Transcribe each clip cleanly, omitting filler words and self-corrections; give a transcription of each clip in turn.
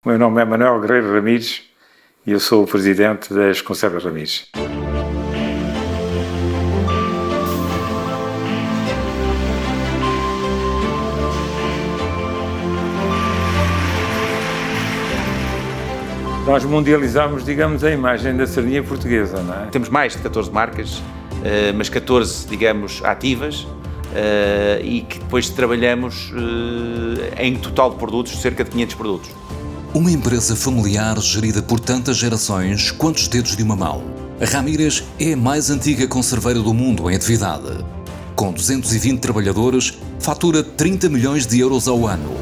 O meu nome é Manuel Guerreiro Ramires e eu sou o presidente das Conservas Ramires. Nós mundializamos, digamos, a imagem da sardinha portuguesa, não é? Temos mais de 14 marcas, mas 14, digamos, ativas, e que depois trabalhamos em total de produtos, cerca de 500 produtos. Uma empresa familiar gerida por tantas gerações quanto os dedos de uma mão. A Ramires é a mais antiga conserveira do mundo em atividade. Com 220 trabalhadores, fatura 30 milhões de euros ao ano.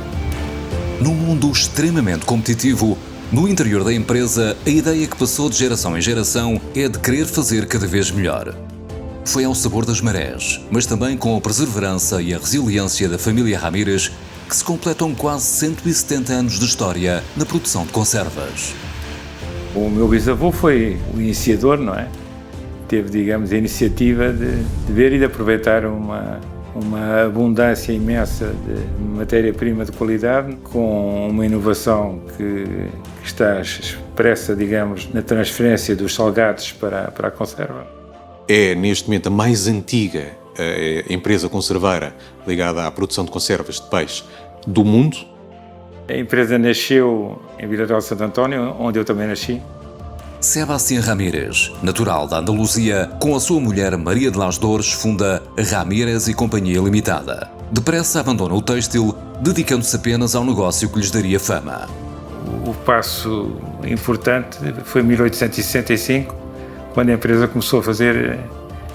Num mundo extremamente competitivo, no interior da empresa, a ideia que passou de geração em geração é de querer fazer cada vez melhor. Foi ao sabor das marés, mas também com a perseverança e a resiliência da família Ramires, que se completam quase 170 anos de história na produção de conservas. O meu bisavô foi o iniciador, não é? Teve, digamos, a iniciativa de ver e de aproveitar uma abundância imensa de matéria-prima de qualidade, com uma inovação que está expressa, digamos, na transferência dos salgados para a conserva. É, neste momento, a mais antiga empresa conserveira ligada à produção de conservas de peixe do mundo. A empresa nasceu em Vila Real de Santo António, onde eu também nasci. Sebastián Ramírez, natural da Andaluzia, com a sua mulher Maria de las Dores, funda Ramírez e Companhia Limitada. Depressa abandona o têxtil, dedicando-se apenas ao negócio que lhes daria fama. O passo importante foi em 1865, quando a empresa começou a fazer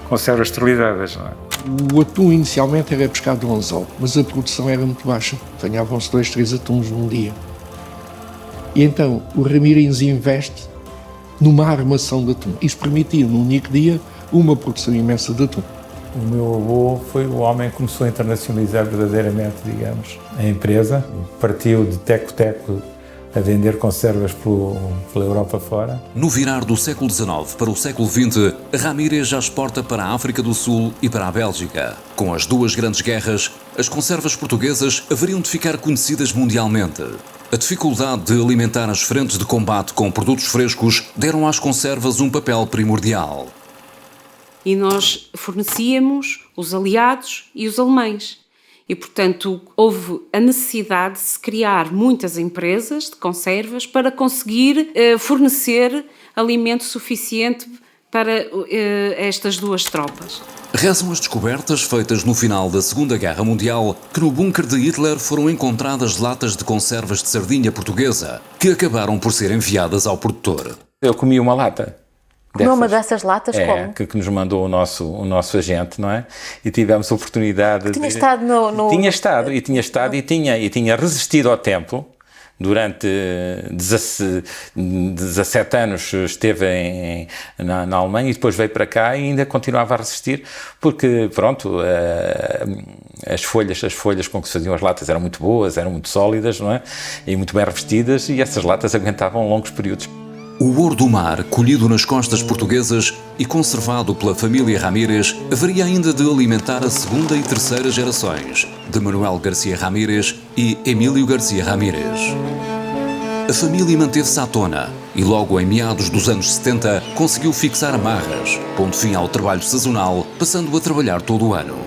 conservas esterilizadas. Não é? O atum inicialmente era pescado do anzol, mas a produção era muito baixa. Apanhavam-se 2, 3 atuns num dia. E então o Ramírez investe numa armação de atum. Isso permitia, num único dia, uma produção imensa de atum. O meu avô foi o homem que começou a internacionalizar verdadeiramente, digamos, a empresa. Partiu de teco-teco a vender conservas pela Europa fora. No virar do século XIX para o século XX, Ramírez já exporta para a África do Sul e para a Bélgica. Com as duas grandes guerras, as conservas portuguesas haveriam de ficar conhecidas mundialmente. A dificuldade de alimentar as frentes de combate com produtos frescos deram às conservas um papel primordial. E nós fornecíamos os aliados e os alemães. E, portanto, houve a necessidade de se criar muitas empresas de conservas para conseguir fornecer alimento suficiente para estas duas tropas. Rezam as descobertas feitas no final da Segunda Guerra Mundial que no bunker de Hitler foram encontradas latas de conservas de sardinha portuguesa que acabaram por ser enviadas ao produtor. Eu comi uma lata. Comeu uma dessas latas como? Que nos mandou o nosso agente, não é? E tivemos a oportunidade Tinha estado no... Tinha estado e tinha resistido ao tempo. Durante 17 anos esteve na Alemanha e depois veio para cá e ainda continuava a resistir porque, pronto, as folhas com que se faziam as latas eram muito boas, eram muito sólidas, não é? E muito bem revestidas e essas latas aguentavam longos períodos. O ouro do mar, colhido nas costas portuguesas e conservado pela família Ramírez, haveria ainda de alimentar a segunda e terceira gerações, de Manuel Garcia Ramírez e Emílio Garcia Ramírez. A família manteve-se à tona e logo em meados dos anos 70 conseguiu fixar amarras, pondo fim ao trabalho sazonal, passando a trabalhar todo o ano.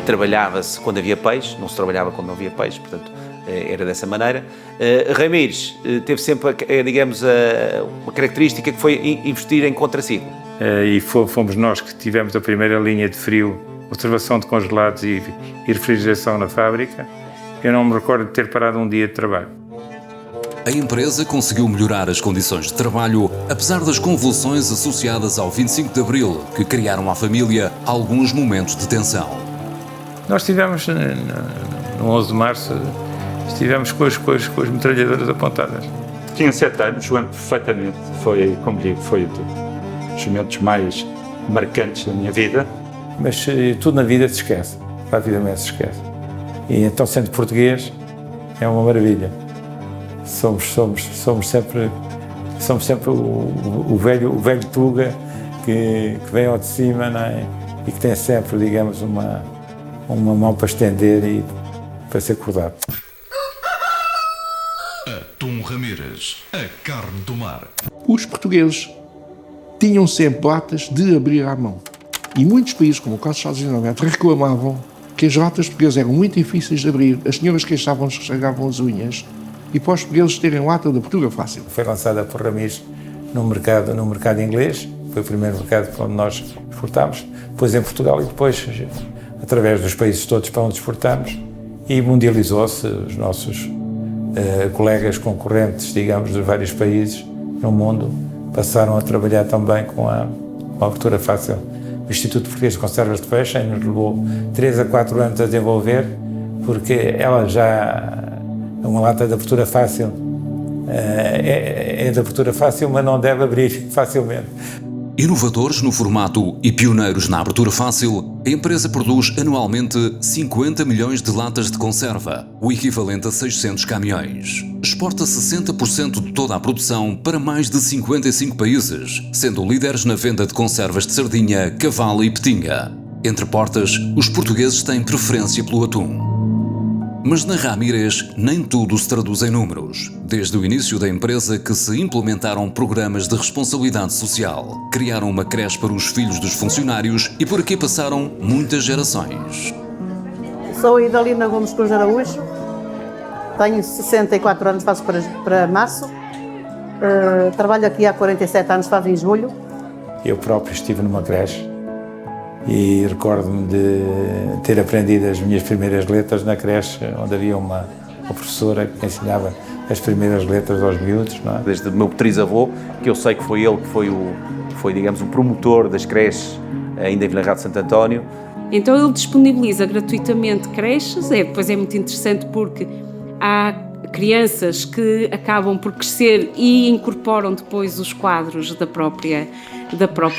Trabalhava-se quando havia peixe, não se trabalhava quando não havia peixe, portanto era dessa maneira. Ramires teve sempre, digamos, uma característica que foi investir em contraciclo. E fomos nós que tivemos a primeira linha de frio, observação de congelados e refrigeração na fábrica. Eu não me recordo de ter parado um dia de trabalho. A empresa conseguiu melhorar as condições de trabalho, apesar das convulsões associadas ao 25 de Abril, que criaram à família alguns momentos de tensão. Nós tivemos, no 11 de Março, estivemos com as metralhadoras apontadas. Tinha 7 anos, lembro perfeitamente. Foi, como digo, foi um dos momentos mais marcantes da minha vida. Mas tudo na vida se esquece, rapidamente se esquece. E então, sendo português, é uma maravilha. Somos sempre o velho Tuga que vem ao de cima, não é? E que tem sempre, digamos, uma mão para estender e para ser acordado. Atum Ramírez, a carne do mar. Os portugueses tinham sempre latas de abrir à mão. E muitos países, como o caso dos Estados Unidos, reclamavam que as latas portuguesas eram muito difíceis de abrir. As senhoras queixavam-se que estragavam as unhas. E para os portugueses terem lata de abertura fácil. Foi lançada por Ramírez no mercado inglês. Foi o primeiro mercado para onde nós exportámos. Depois em Portugal e depois através dos países todos para onde exportámos. E mundializou-se. Os nossos colegas concorrentes, digamos, de vários países no mundo passaram a trabalhar também com a abertura fácil. O Instituto Português de Conservas de Peixe nos levou 3 a 4 anos a desenvolver, porque ela já, uma lata de abertura fácil, é de abertura fácil, mas não deve abrir facilmente. Inovadores no formato e pioneiros na abertura fácil, a empresa produz anualmente 50 milhões de latas de conserva, o equivalente a 600 caminhões. Exporta 60% de toda a produção para mais de 55 países, sendo líderes na venda de conservas de sardinha, cavalo e petinga. Entre portas, os portugueses têm preferência pelo atum. Mas na Ramírez nem tudo se traduz em números. Desde o início da empresa que se implementaram programas de responsabilidade social, criaram uma creche para os filhos dos funcionários e por aqui passaram muitas gerações. Sou Idalina Gomes Cruz Araújo, tenho 64 anos, faço para março, trabalho aqui há 47 anos, faz em julho. Eu próprio estive numa creche e recordo-me de ter aprendido as minhas primeiras letras na creche, onde havia uma professora que ensinava as primeiras letras aos miúdos. Não é? Desde o meu trisavô, que eu sei que foi ele que foi, digamos, o promotor das creches ainda em Vila Real de Santo António. Então ele disponibiliza gratuitamente creches, depois é muito interessante porque há crianças que acabam por crescer e incorporam depois os quadros da própria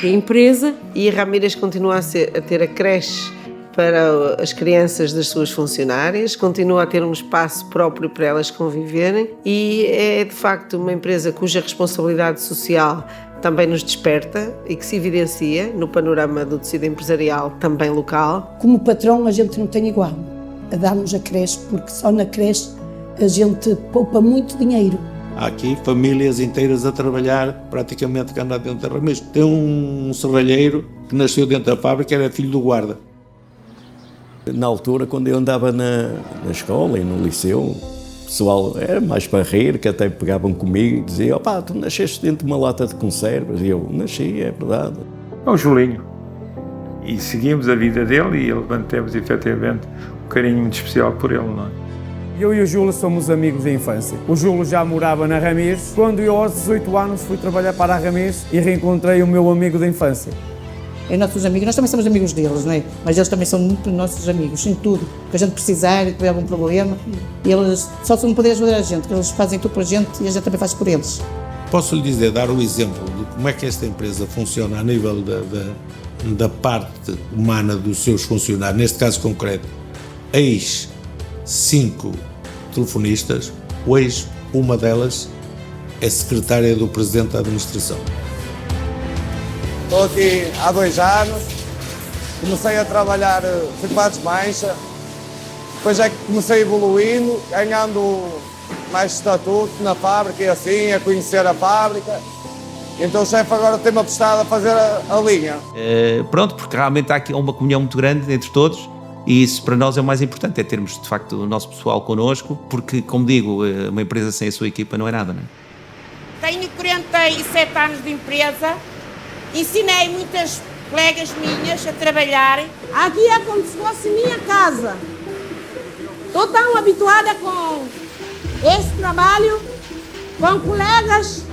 empresa. E a Ramírez continua a ter a creche para as crianças das suas funcionárias, continua a ter um espaço próprio para elas conviverem e é de facto uma empresa cuja responsabilidade social também nos desperta e que se evidencia no panorama do tecido empresarial também local. Como patrão a gente não tem igual a dar-nos a creche, porque só na creche a gente poupa muito dinheiro. Há aqui famílias inteiras a trabalhar praticamente que anda dentro da Ramírez. Tem um serralheiro que nasceu dentro da fábrica, era filho do guarda. Na altura, quando eu andava na escola e no liceu, o pessoal era mais para rir, que até pegavam comigo e diziam: opá, tu nasceste dentro de uma lata de conservas. E eu, nasci, é verdade. É o Julinho. E seguimos a vida dele e mantemos efetivamente um carinho muito especial por ele, não é? Eu e o Júlio somos amigos de infância. O Júlio já morava na Ramírez. Quando eu, aos 18 anos, fui trabalhar para a Ramírez e reencontrei o meu amigo de infância. É nossos amigos, nós também somos amigos deles, não é? Mas eles também são muito nossos amigos, em tudo. Que a gente precisar e tiver algum problema, eles só se não poder ajudar a gente, que eles fazem tudo para a gente e a gente também faz por eles. Posso lhe dizer, dar o exemplo de como é que esta empresa funciona a nível da parte humana dos seus funcionários, neste caso concreto. Eis 5 telefonistas, hoje uma delas é secretária do Presidente da Administração. Estou aqui há 2 anos, comecei a trabalhar firmados mancha, depois é que comecei evoluindo, ganhando mais estatuto na fábrica e assim, a conhecer a fábrica. Então o chefe agora tem-me apostado a fazer a linha. Pronto, porque realmente há aqui uma comunhão muito grande entre todos e isso para nós é o mais importante, é termos de facto o nosso pessoal connosco, porque, como digo, uma empresa sem a sua equipa não é nada, não é? Tenho 47 anos de empresa. Ensinei muitas colegas minhas a trabalharem. Aqui é como se fosse minha casa. Estou tão habituada com este trabalho, com colegas,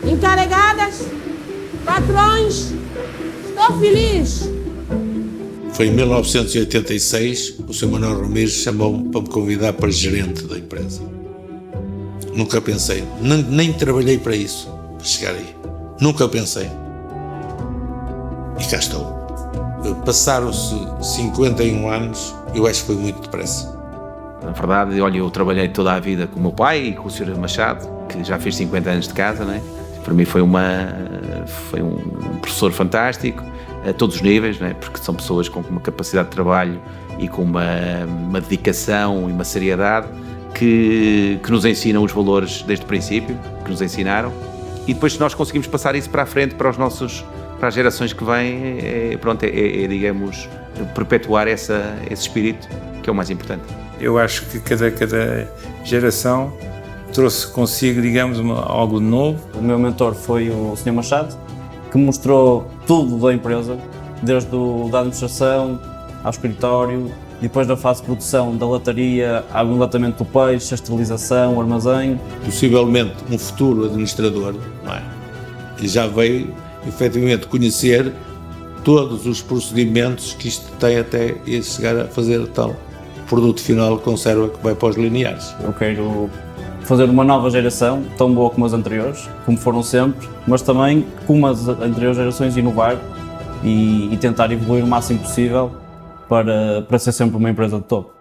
encarregadas, patrões. Estou feliz. Foi em 1986, o Sr. Manuel Ramírez chamou-me para me convidar para gerente da empresa. Nunca pensei, nem trabalhei para isso, para chegar aí. Nunca pensei. E cá estou. Passaram-se 51 anos, eu acho que foi muito depressa. Na verdade, olha, eu trabalhei toda a vida com o meu pai e com o Sr. Machado, que já fez 50 anos de casa, não é? Para mim foi um professor fantástico, a todos os níveis, não é? Porque são pessoas com uma capacidade de trabalho e com uma dedicação e uma seriedade que nos ensinam os valores desde o princípio, que nos ensinaram, e depois se nós conseguimos passar isso para a frente, para as gerações que vêm, digamos, perpetuar esse espírito, que é o mais importante. Eu acho que cada geração trouxe consigo, digamos, algo novo. O meu mentor foi o Sr. Machado, que mostrou tudo da empresa, desde da administração ao escritório, depois da fase de produção da lataria, ao enlatamento do peixe, a esterilização, o armazém. Possivelmente um futuro administrador, não é? E já veio, efetivamente, conhecer todos os procedimentos que isto tem até chegar a fazer tal produto final de conserva que vai para os lineares. Eu quero fazer uma nova geração, tão boa como as anteriores, como foram sempre, mas também, como as anteriores gerações, inovar e tentar evoluir o máximo possível para ser sempre uma empresa de topo.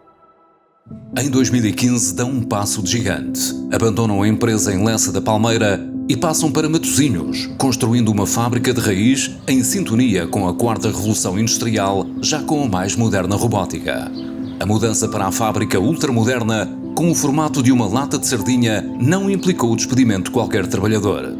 Em 2015 dão um passo de gigante. Abandonam a empresa em Lessa da Palmeira e passam para Matosinhos, construindo uma fábrica de raiz em sintonia com a 4ª Revolução Industrial, já com a mais moderna robótica. A mudança para a fábrica ultramoderna, com o formato de uma lata de sardinha, não implicou o despedimento de qualquer trabalhador.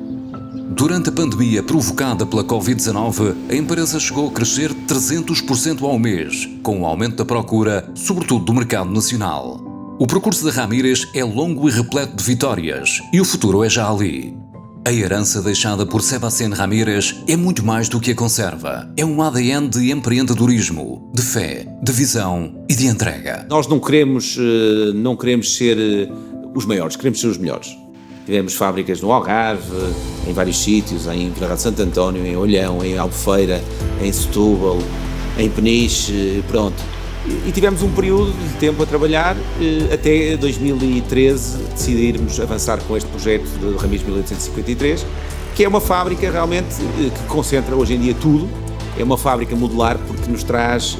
Durante a pandemia provocada pela Covid-19, a empresa chegou a crescer 300% ao mês, com o aumento da procura, sobretudo do mercado nacional. O percurso da Ramírez é longo e repleto de vitórias, e o futuro é já ali. A herança deixada por Sebastián Ramírez é muito mais do que a conserva. É um ADN de empreendedorismo, de fé, de visão e de entrega. Nós não queremos ser os maiores, queremos ser os melhores. Tivemos fábricas no Algarve, em vários sítios, em Vila Real de Santo António, em Olhão, em Albufeira, em Setúbal, em Peniche, pronto. E tivemos um período de tempo a trabalhar, até 2013 decidirmos avançar com este projeto de Ramírez 1853, que é uma fábrica realmente que concentra hoje em dia tudo. É uma fábrica modular porque nos traz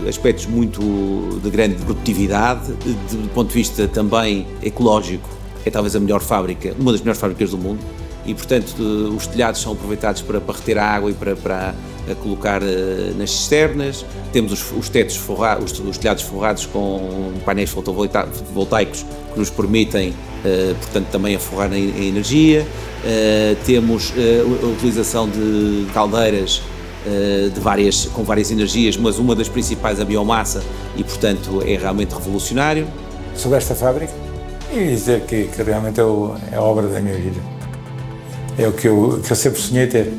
aspectos muito de grande produtividade, do ponto de vista também ecológico. É talvez a melhor fábrica, uma das melhores fábricas do mundo, e portanto os telhados são aproveitados para reter a água e para colocar nas cisternas. Temos os tetos forrados, os telhados forrados com painéis fotovoltaicos que nos permitem, portanto, também a forrar em energia. Temos a utilização de caldeiras com várias energias, mas uma das principais a biomassa, e portanto é realmente revolucionário. Sobre esta fábrica, e dizer que realmente é a obra da minha vida. É o que eu sempre sonhei ter.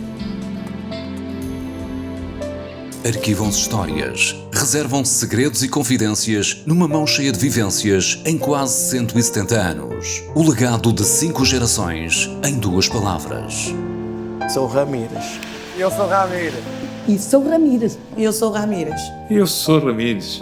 Arquivam-se histórias, reservam-se segredos e confidências numa mão cheia de vivências em quase 170 anos. O legado de 5 gerações em 2 palavras. Sou Ramírez. Eu sou Ramírez. E sou Ramírez. Eu sou Ramírez. Eu sou Ramírez.